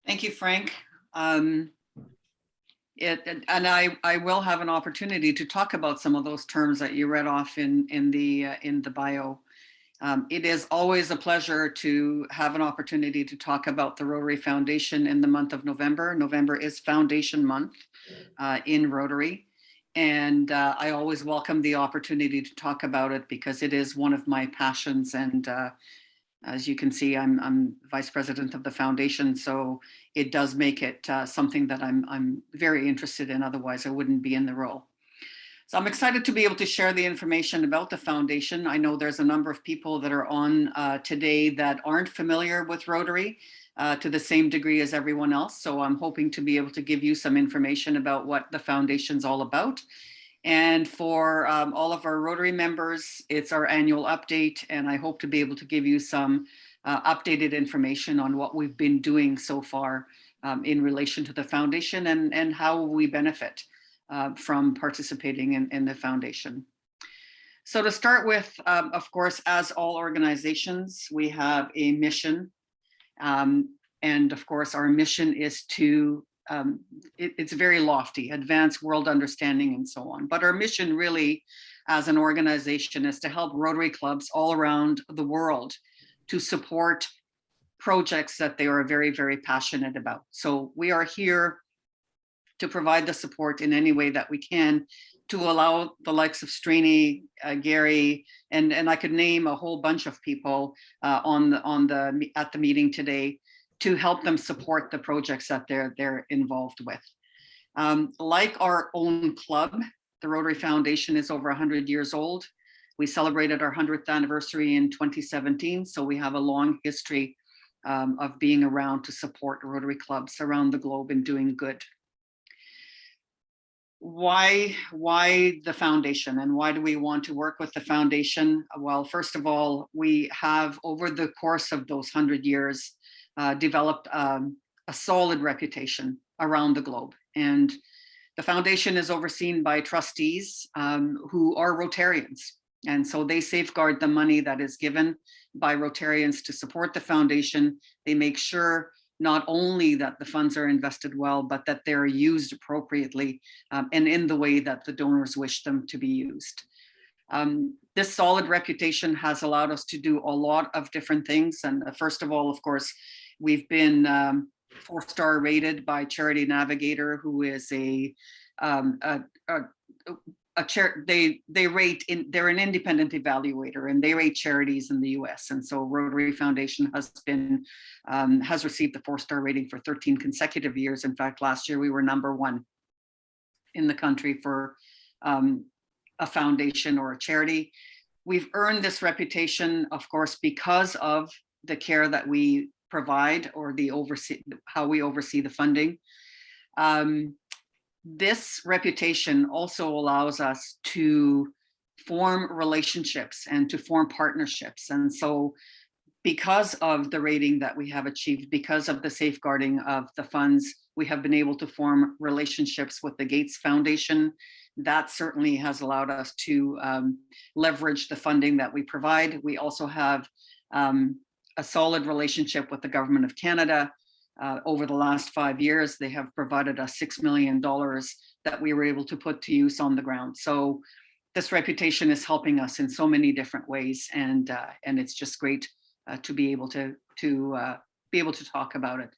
Thank you, Frank. And I will have an opportunity to talk about some of those terms that you read off in the bio. It is always a pleasure to have an opportunity to talk about the Rotary Foundation in the month of November. November is Foundation Month in Rotary. And I always welcome the opportunity to talk about it because it is one of my passions. And as you can see, I'm vice president of the foundation, so it does make it something that I'm very interested in. Otherwise, I wouldn't be in the role. So I'm excited to be able to share the information about the foundation. I know there's a number of people that are on today that aren't familiar with Rotary to the same degree as everyone else. So I'm hoping to be able to give you some information about what the foundation's all about. And for all of our Rotary members, it's our annual update, and I hope to be able to give you some updated information on what we've been doing so far in relation to the foundation and how we benefit from participating in the foundation. So to start with, of course, as all organizations, we have a mission. And of course, our mission is to it's very lofty, advance world understanding and so on. But our mission really as an organization is to help Rotary clubs all around the world to support projects that they are very, very passionate about. So we are here to provide the support in any way that we can to allow the likes of Srini, Gary, and I could name a whole bunch of people at the meeting today to help them support the projects that they're involved with. Like our own club, the Rotary Foundation is over 100 years old. We celebrated our 100th anniversary in 2017, so we have a long history of being around to support Rotary clubs around the globe and doing good. Why the foundation, and why do we want to work with the foundation? Well, first of all, we have over the course of those 100 years developed a solid reputation around the globe. And the foundation is overseen by trustees who are Rotarians. And so they safeguard the money that is given by Rotarians to support the foundation. They make sure not only that the funds are invested well, but that they're used appropriately and in the way that the donors wish them to be used. This solid reputation has allowed us to do a lot of different things. And first of all, of course, we've been 4-star rated by Charity Navigator, who is they're an independent evaluator, and they rate charities in the US. And so Rotary Foundation has received the 4-star rating for 13 consecutive years. In fact, last year we were #1 in the country for a foundation or a charity. We've earned this reputation, of course, because of the care that we provide or how we oversee the funding. This reputation also allows us to form relationships and to form partnerships. And so because of the rating that we have achieved, because of the safeguarding of the funds, we have been able to form relationships with the Gates Foundation. That certainly has allowed us to leverage the funding that we provide. We also have a solid relationship with the Government of Canada. Over the last 5 years, they have provided us $6 million that we were able to put to use on the ground. So this reputation is helping us in so many different ways, and it's just great to be able to talk about it.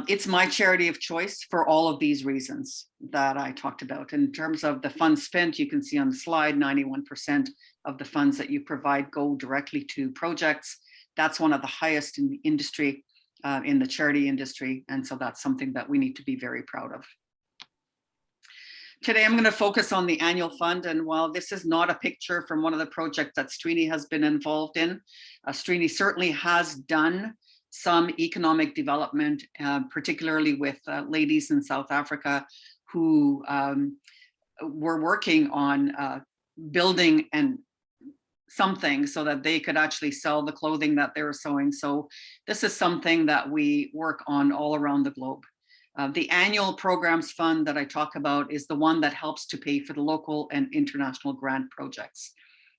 It's my charity of choice for all of these reasons that I talked about. In terms of the funds spent, you can see on the slide, 91% of the funds that you provide go directly to projects. That's one of the highest in the industry, in the charity industry. And so that's something that we need to be very proud of. Today, I'm going to focus on the annual fund. And while this is not a picture from one of the projects that Srini has been involved in, Srini certainly has done some economic development, particularly with ladies in South Africa who were working on building and something so that they could actually sell the clothing that they were sewing. So this is something that we work on all around the globe. The annual programs fund that I talk about is the one that helps to pay for the local and international grant projects.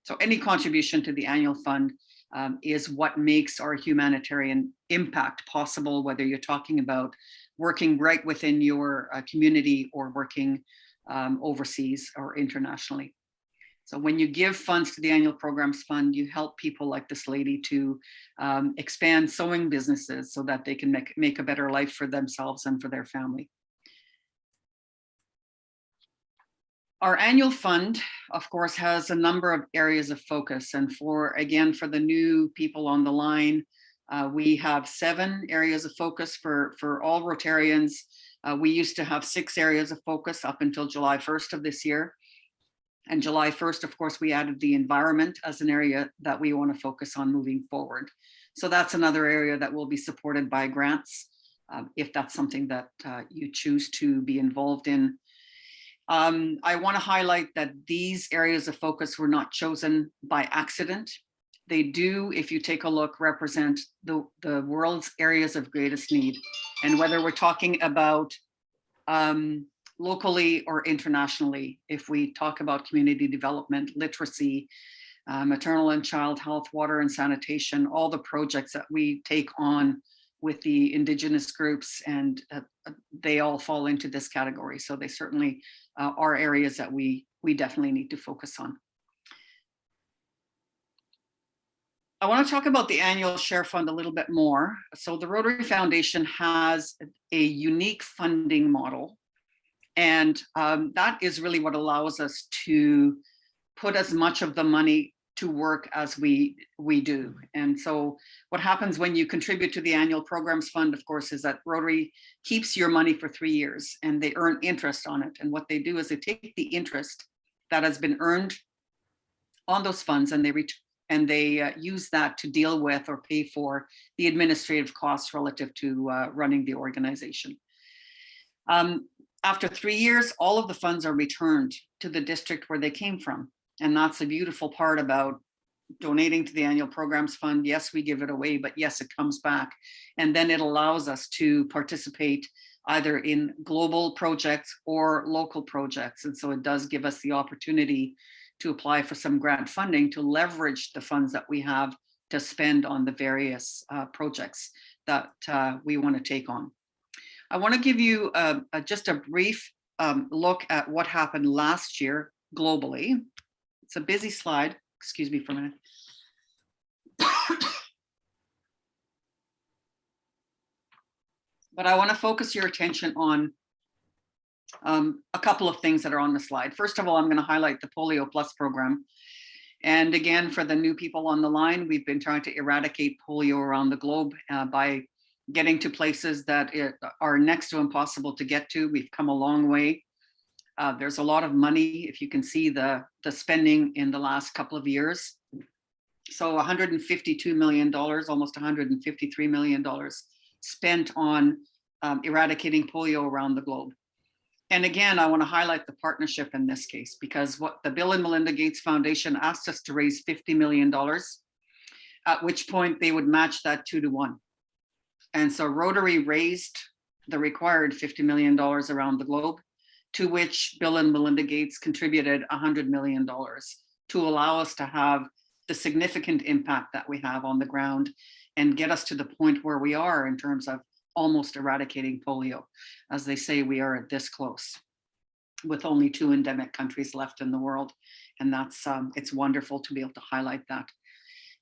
So any contribution to the annual fund is what makes our humanitarian impact possible, whether you're talking about working right within your community or working overseas or internationally. So when you give funds to the Annual Programs Fund, you help people like this lady to expand sewing businesses so that they can make a better life for themselves and for their family. Our annual fund, of course, has a number of areas of focus. And for the new people on the line, we have 7 areas of focus for all Rotarians. We used to have 6 areas of focus up until July 1st of this year. And July 1st, of course, we added the environment as an area that we want to focus on moving forward. So that's another area that will be supported by grants, if that's something that you choose to be involved in. I want to highlight that these areas of focus were not chosen by accident. They do, if you take a look, represent the world's areas of greatest need. And whether we're talking about locally or internationally, if we talk about community development, literacy, maternal and child health, water and sanitation, all the projects that we take on with the Indigenous groups, and they all fall into this category. So they certainly are areas that we definitely need to focus on. I want to talk about the annual share fund a little bit more. So the Rotary Foundation has a unique funding model, and that is really what allows us to put as much of the money to work as we do. And so what happens when you contribute to the Annual Programs Fund, of course, is that Rotary keeps your money for 3 years and they earn interest on it. And what they do is they take the interest that has been earned on those funds and they use that to deal with or pay for the administrative costs relative to running the organization. After 3 years, all of the funds are returned to the district where they came from. And that's the beautiful part about donating to the Annual Programs Fund. Yes, we give it away, but yes, it comes back. And then it allows us to participate either in global projects or local projects. And so it does give us the opportunity to apply for some grant funding to leverage the funds that we have to spend on the various projects that we want to take on. I want to give you just a brief look at what happened last year globally. It's a busy slide. Excuse me for a minute. But I want to focus your attention on a couple of things that are on the slide. First of all, I'm going to highlight the Polio Plus program. And again, for the new people on the line, we've been trying to eradicate polio around the globe by getting to places that are next to impossible to get to. We've come a long way. There's a lot of money, if you can see the spending in the last couple of years. So $152 million, almost $153 million spent on eradicating polio around the globe. And again, I want to highlight the partnership in this case, because what the Bill and Melinda Gates Foundation asked us to raise $50 million, at which point they would match that 2 to 1. And so Rotary raised the required $50 million around the globe, to which Bill and Melinda Gates contributed $100 million to allow us to have the significant impact that we have on the ground and get us to the point where we are in terms of almost eradicating polio. As they say, we are this close with only 2 endemic countries left in the world. And that's it's wonderful to be able to highlight that.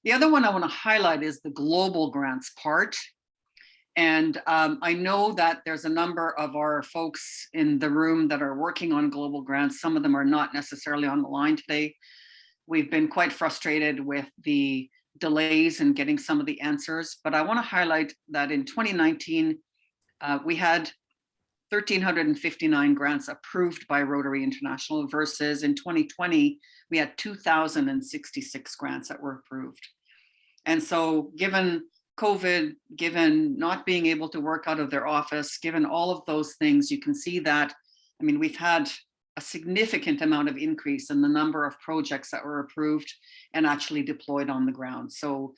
The other one I want to highlight is the global grants part. And I know that there's a number of our folks in the room that are working on global grants. Some of them are not necessarily on the line today. We've been quite frustrated with the delays in getting some of the answers, but I want to highlight that in 2019, we had 1,359 grants approved by Rotary International versus in 2020, we had 2,066 grants that were approved. And so given COVID, given not being able to work out of their office, given all of those things, you can see that, I mean, we've had a significant amount of increase in the number of projects that were approved and actually deployed on the ground. So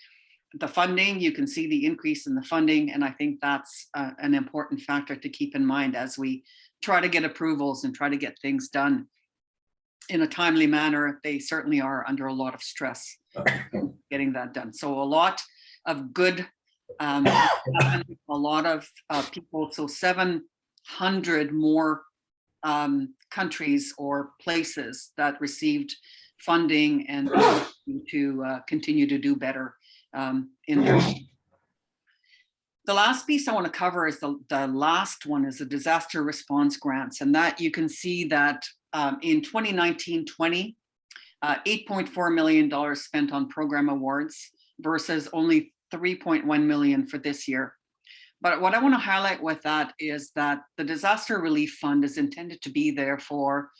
the funding, you can see the increase in the funding, and I think that's an important factor to keep in mind as we try to get approvals and try to get things done in a timely manner. They certainly are under a lot of stress. getting that done. So a lot of good, a lot of people, so 700 more countries or places that received funding and to continue to do better in their. The last piece I want to cover is the last one is the disaster response grants, and that you can see that in 2019-20, $8.4 million spent on program awards versus only $3.1 million for this year. But what I want to highlight with that is that the disaster relief fund is intended to be there for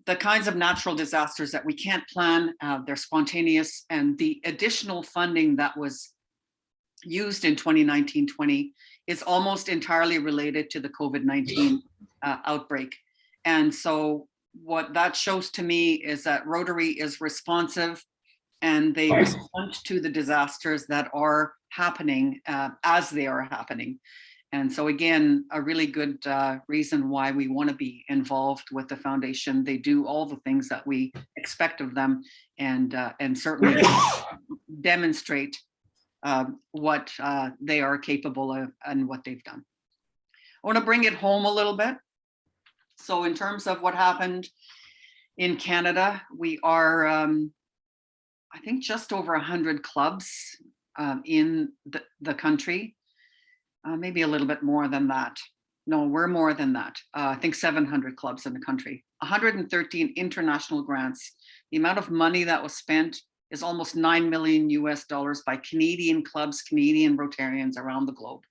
the kinds of natural disasters that we can't plan, they're spontaneous, and the additional funding that was used in 2019-20 is almost entirely related to the COVID-19 outbreak. And so what that shows to me is that Rotary is responsive and they respond to the disasters that are happening as they are happening. And so again, a really good reason why we want to be involved with the foundation. They do all the things that we expect of them and certainly demonstrate what they are capable of and what they've done. I want to bring it home a little bit. So in terms of what happened in Canada, we are, I think, just over 100 clubs in the country, maybe a little bit more than that. No, we're more than that. I think 700 clubs in the country, 113 international grants. The amount of money that was spent is almost $9 million US by Canadian clubs, Canadian Rotarians around the globe.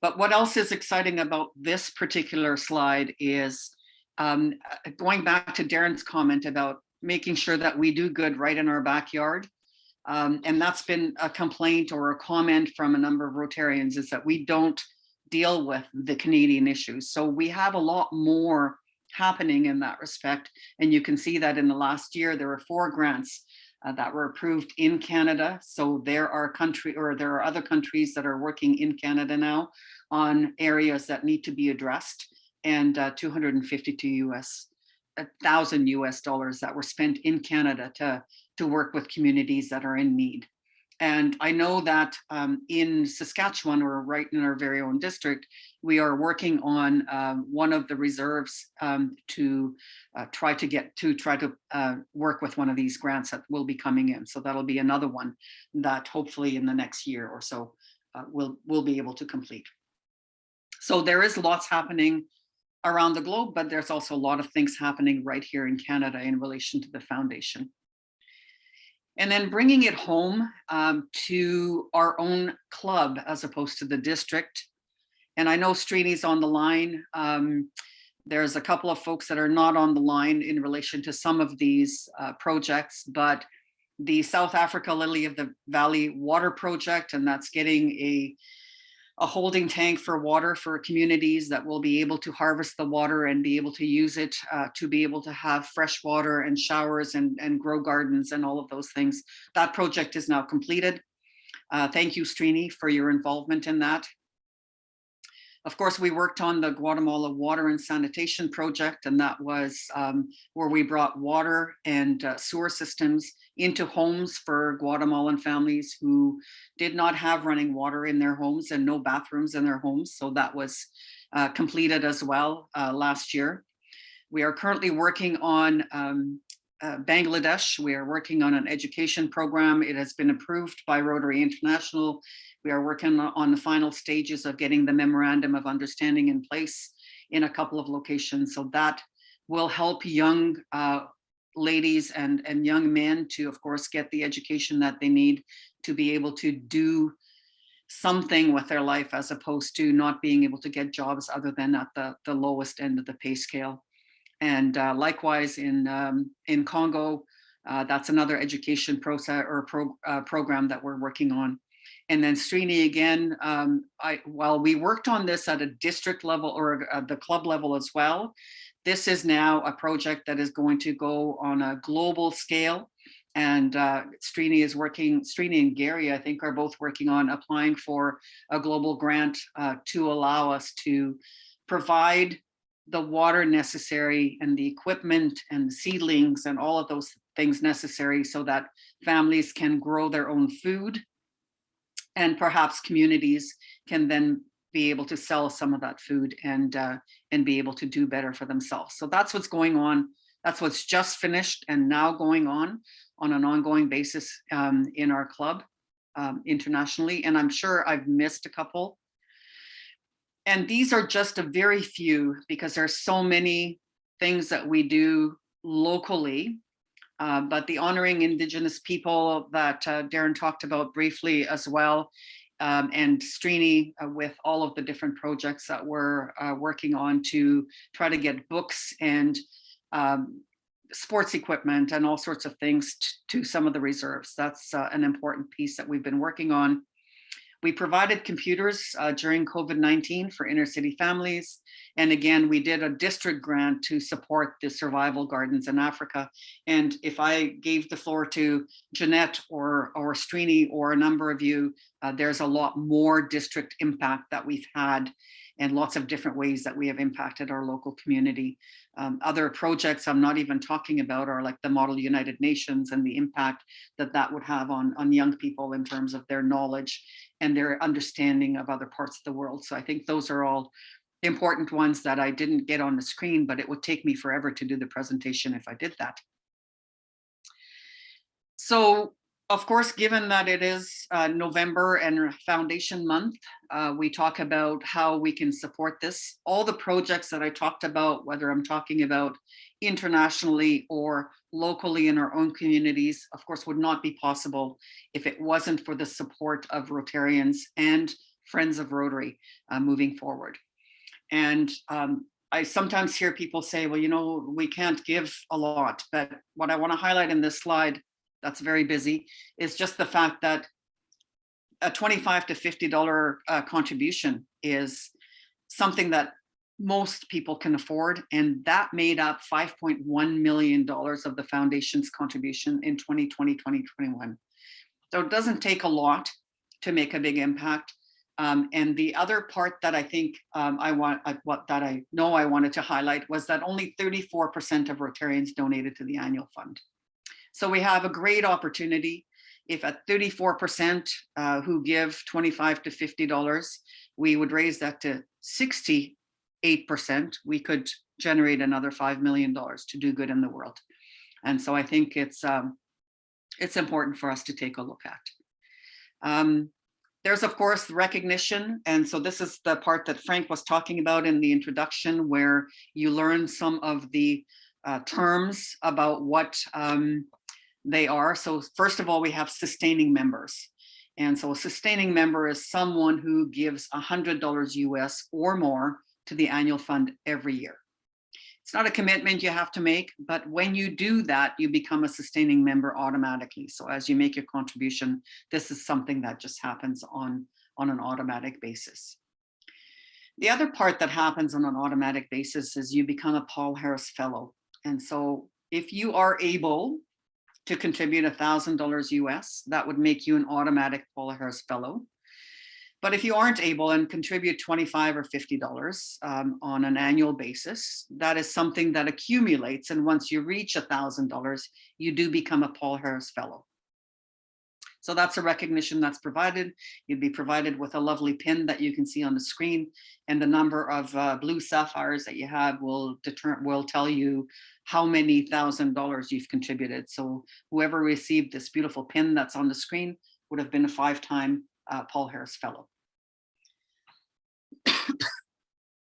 But what else is exciting about this particular slide is going back to Darren's comment about making sure that we do good right in our backyard. And that's been a complaint or a comment from a number of Rotarians, is that we don't deal with the Canadian issues. So we have a lot more happening in that respect. And you can see that in the last year, there were 4 grants that were approved in Canada. So there are other countries that are working in Canada now on areas that need to be addressed, and $252,000 US that were spent in Canada to work with communities that are in need. And I know that in Saskatchewan, or right in our very own district, we are working on one of the reserves to try to work with one of these grants that will be coming in. So that'll be another one that hopefully in the next year or so we'll be able to complete. So there is lots happening around the globe, but there's also a lot of things happening right here in Canada in relation to the foundation. And then bringing it home to our own club as opposed to the district. And I know Srini's on the line. There's a couple of folks that are not on the line in relation to some of these projects, but the South Africa Lily of the Valley Water Project, and that's getting a holding tank for water for communities that will be able to harvest the water and be able to use it to be able to have fresh water and showers and grow gardens and all of those things. That project is now completed. Thank you, Srini, for your involvement in that. Of course, we worked on the Guatemala Water and Sanitation Project, and that was where we brought water and sewer systems into homes for Guatemalan families who did not have running water in their homes and no bathrooms in their homes. So that was completed as well last year. We are currently working on Bangladesh. We are working on an education program. It has been approved by Rotary International. We are working on the final stages of getting the memorandum of understanding in place in a couple of locations. So that will help young ladies and young men to, of course, get the education that they need to be able to do something with their life, as opposed to not being able to get jobs other than at the lowest end of the pay scale. And likewise in Congo, that's another education process or program that we're working on. And then Srini, again, while we worked on this at a district level or the club level as well, this is now a project that is going to go on a global scale. And Srini and Gary, I think, are both working on applying for a global grant to allow us to provide the water necessary and the equipment and seedlings and all of those things necessary so that families can grow their own food, and perhaps communities can then be able to sell some of that food and be able to do better for themselves. So that's what's going on. That's what's just finished and now going on an ongoing basis in our club internationally. And I'm sure I've missed a couple. And these are just a very few, because there's so many things that we do locally. But the honoring Indigenous people that Darren talked about briefly as well, and Srini with all of the different projects that we're working on to try to get books and sports equipment and all sorts of things to some of the reserves. That's an important piece that we've been working on. We provided computers during COVID-19 for inner city families. And again, we did a district grant to support the survival gardens in Africa. And if I gave the floor to Jeanette or Srini or a number of you, there's a lot more district impact that we've had and lots of different ways that we have impacted our local community. Other projects I'm not even talking about are like the Model United Nations and the impact that that would have on young people in terms of their knowledge and their understanding of other parts of the world. So I think those are all important ones that I didn't get on the screen, but it would take me forever to do the presentation if I did that. So, of course, given that it is November and Foundation Month, we talk about how we can support this. All the projects that I talked about, whether I'm talking about internationally or locally in our own communities, of course, would not be possible if it wasn't for the support of Rotarians and Friends of Rotary moving forward. And I sometimes hear people say, well, you know, we can't give a lot, but what I want to highlight in this slide that's very busy is just the fact that a $25 to $50 contribution is something that most people can afford, and that made up $5.1 million of the foundation's contribution in 2020-2021. So it doesn't take a lot to make a big impact. And the other part that I think I wanted to highlight was that only 34% of Rotarians donated to the annual fund. So we have a great opportunity. If at 34% who give $25 to $50, we would raise that to 68%, we could generate another $5 million to do good in the world. And so I think it's important for us to take a look at. There's, of course, the recognition. And so this is the part that Frank was talking about in the introduction, where you learn some of the terms about what they are. So first of all, we have sustaining members. And so a sustaining member is someone who gives $100 US or more to the annual fund every year. It's not a commitment you have to make, but when you do that, you become a sustaining member automatically. So as you make your contribution, this is something that just happens on an automatic basis. The other part that happens on an automatic basis is you become a Paul Harris Fellow. And so if you are able to contribute $1,000 US, that would make you an automatic Paul Harris Fellow. But if you aren't able and contribute $25 or $50 on an annual basis, that is something that accumulates. And once you reach $1,000, you do become a Paul Harris Fellow. So that's a recognition that's provided. You'd be provided with a lovely pin that you can see on the screen, and the number of blue sapphires that you have will tell you how many $1,000 you've contributed. So whoever received this beautiful pin that's on the screen would have been a 5-time Paul Harris Fellow.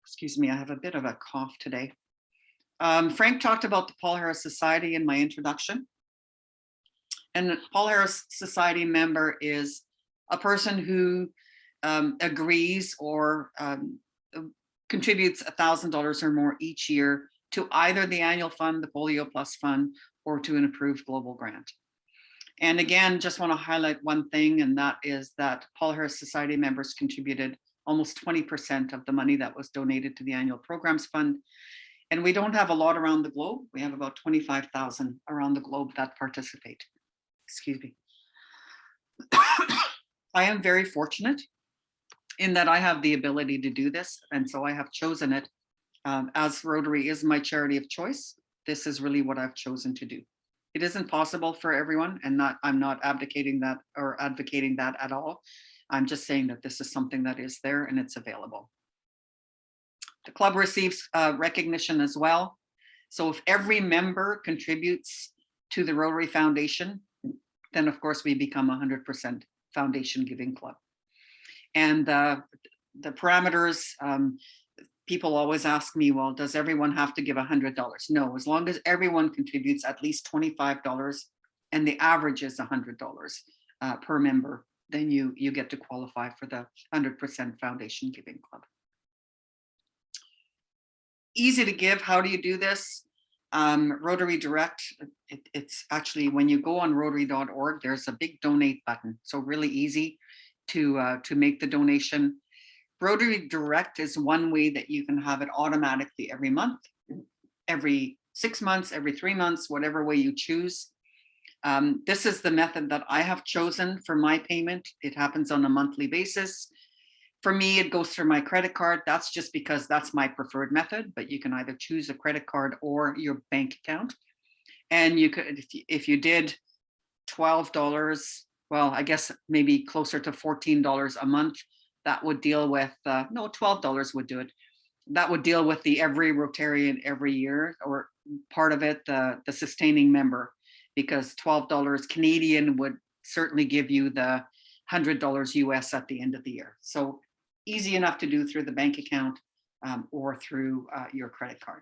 Excuse me, I have a bit of a cough today. Frank talked about the Paul Harris Society in my introduction. And the Paul Harris Society member is a person who agrees or contributes $1,000 or more each year to either the annual fund, the Polio Plus Fund, or to an approved global grant. And again, just want to highlight one thing, and that is that Paul Harris Society members contributed almost 20% of the money that was donated to the annual programs fund. And we don't have a lot around the globe. We have about 25,000 around the globe that participate. Excuse me. I am very fortunate in that I have the ability to do this. And so I have chosen it. As Rotary is my charity of choice, this is really what I've chosen to do. It isn't possible for everyone, and I'm not advocating that at all. I'm just saying that this is something that is there and it's available. The club receives recognition as well. So if every member contributes to the Rotary Foundation, then of course we become 100% foundation giving club. And the parameters, people always ask me, well, does everyone have to give $100? No, as long as everyone contributes at least $25 and the average is $100 per member, then you get to qualify for the 100% foundation giving club. Easy to give. How do you do this? Rotary Direct, it's actually, when you go on rotary.org, there's a big donate button. So really easy to make the donation. Rotary Direct is one way that you can have it automatically every month, every 6 months, every 3 months, whatever way you choose. This is the method that I have chosen for my payment. It happens on a monthly basis. For me, it goes through my credit card. That's just because that's my preferred method, but you can either choose a credit card or your bank account. And you could, if you did $12, well, I guess maybe closer to $14 a month, that would deal with, no, $12 would do it. That would deal with the every Rotarian every year, or part of it, the sustaining member, because $12 Canadian would certainly give you the $100 US at the end of the year. So easy enough to do through the bank account or through your credit card.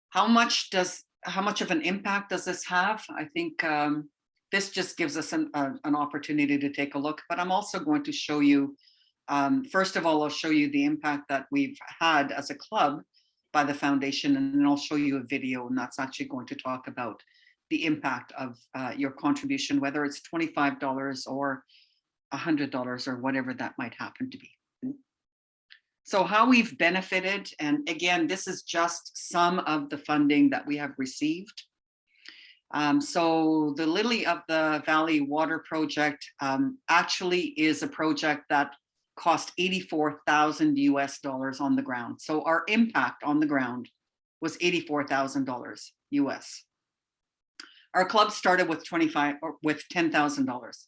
How much of an impact does this have? I think this just gives us an opportunity to take a look, but I'm also going to show you, first of all, I'll show you the impact that we've had as a club by the foundation, and then I'll show you a video, and that's actually going to talk about the impact of your contribution, whether it's $25 or $100 or whatever that might happen to be. So how we've benefited, and again, this is just some of the funding that we have received. So the Lily of the Valley Water Project actually is a project that cost $84,000 US on the ground. So our impact on the ground was $84,000 US. Our club started with $10,000.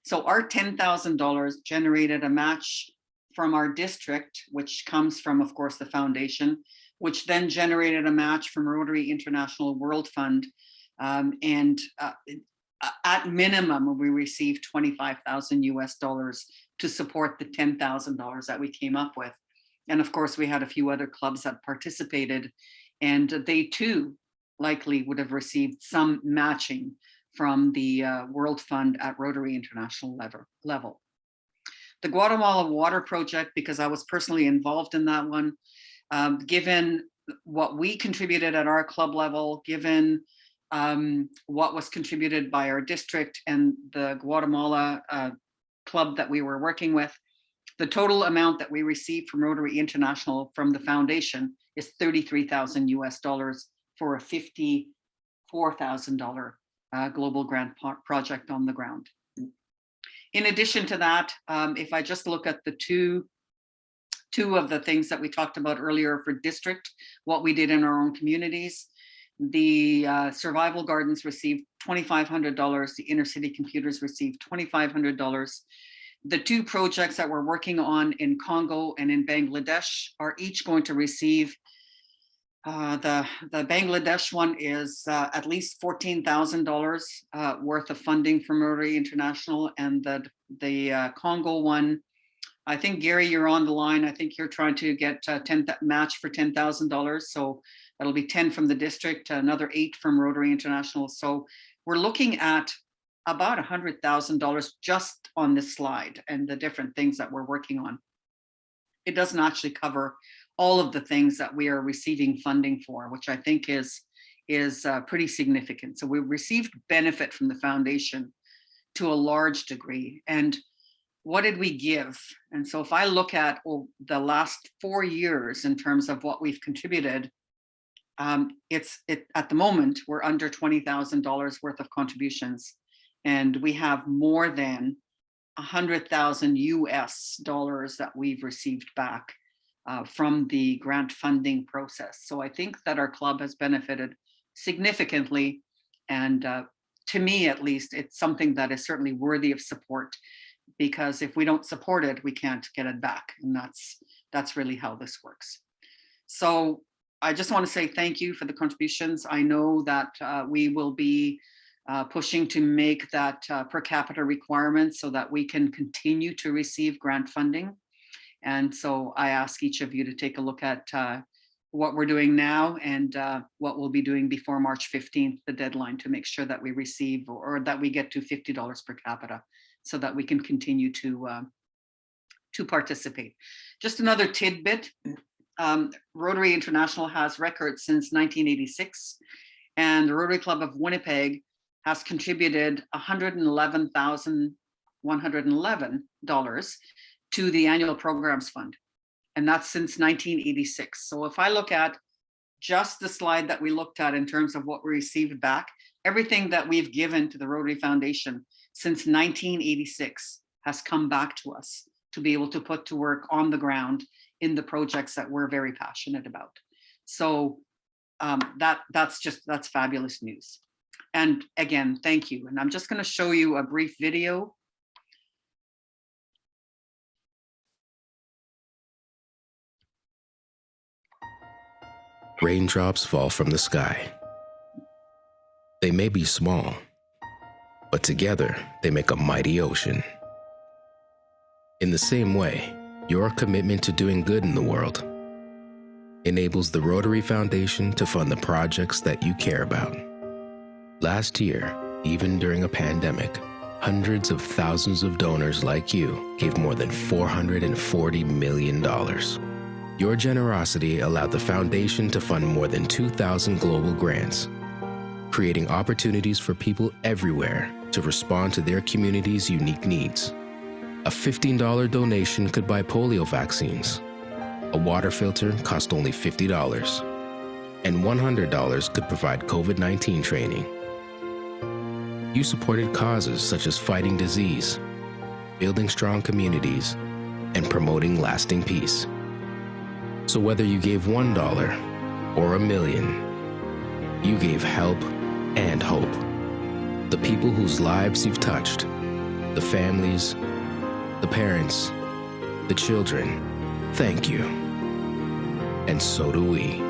So our $10,000 generated a match from our district, which comes from, of course, the foundation, which then generated a match from Rotary International World Fund. And at minimum, we received $25,000 US to support the $10,000 that we came up with. And of course, we had a few other clubs that participated, and they too likely would have received some matching from the World Fund at Rotary International level. The Guatemala Water Project, because I was personally involved in that one, given what we contributed at our club level, given what was contributed by our district and the Guatemala club that we were working with, the total amount that we received from Rotary International from the foundation is $33,000 US for a $54,000 global grant project on the ground. In addition to that, if I just look at the two of the things that we talked about earlier for district, what we did in our own communities, the survival gardens received $2,500, the inner city computers received $2,500. The two projects that we're working on in Congo and in Bangladesh are each going to receive, the Bangladesh one is at least $14,000 worth of funding from Rotary International, and the Congo one, I think, Gary, you're on the line. I think you're trying to get match for $10,000. So that'll be 10 from the district, another 8 from Rotary International. So we're looking at about $100,000 just on this slide and the different things that we're working on. It doesn't actually cover all of the things that we are receiving funding for, which I think is pretty significant. So we received benefit from the foundation to a large degree. And what did we give? And so if I look at the last 4 years in terms of what we've contributed, at the moment, we're under $20,000 worth of contributions. And we have more than $100,000 US that we've received back from the grant funding process. So I think that our club has benefited significantly. And to me, at least, it's something that is certainly worthy of support, because if we don't support it, we can't get it back. And that's really how this works. So I just want to say thank you for the contributions. I know that we will be pushing to make that per capita requirement so that we can continue to receive grant funding. And so I ask each of you to take a look at what we're doing now and what we'll be doing before March 15th, the deadline, to make sure that we receive or that we get to $50 per capita so that we can continue to participate. Just another tidbit, Rotary International has records since 1986, and the Rotary Club of Winnipeg has contributed $111,111 to the annual programs fund. And that's since 1986. So if I look at just the slide that we looked at in terms of what we received back, everything that we've given to the Rotary Foundation since 1986 has come back to us to be able to put to work on the ground in the projects that we're very passionate about. So that's fabulous news. And again, thank you. And I'm just going to show you a brief video. Raindrops fall from the sky. They may be small, but together they make a mighty ocean. In the same way, your commitment to doing good in the world enables the Rotary Foundation to fund the projects that you care about. Last year, even during a pandemic, hundreds of thousands of donors like you gave more than $440 million. Your generosity allowed the foundation to fund more than 2,000 global grants, creating opportunities for people everywhere to respond to their community's unique needs. A $15 donation could buy polio vaccines. A water filter cost only $50. And $100 could provide COVID-19 training. You supported causes such as fighting disease, building strong communities, and promoting lasting peace. So whether you gave $1 or $1 million, you gave help and hope. The people whose lives you've touched, the families, the parents, the children, thank you. And so do we.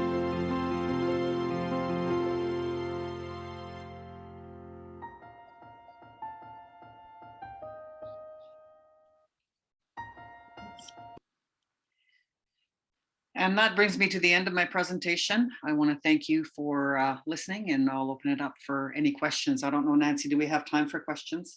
And that brings me to the end of my presentation. I want to thank you for listening, and I'll open it up for any questions. I don't know, Nancy, do we have time for questions?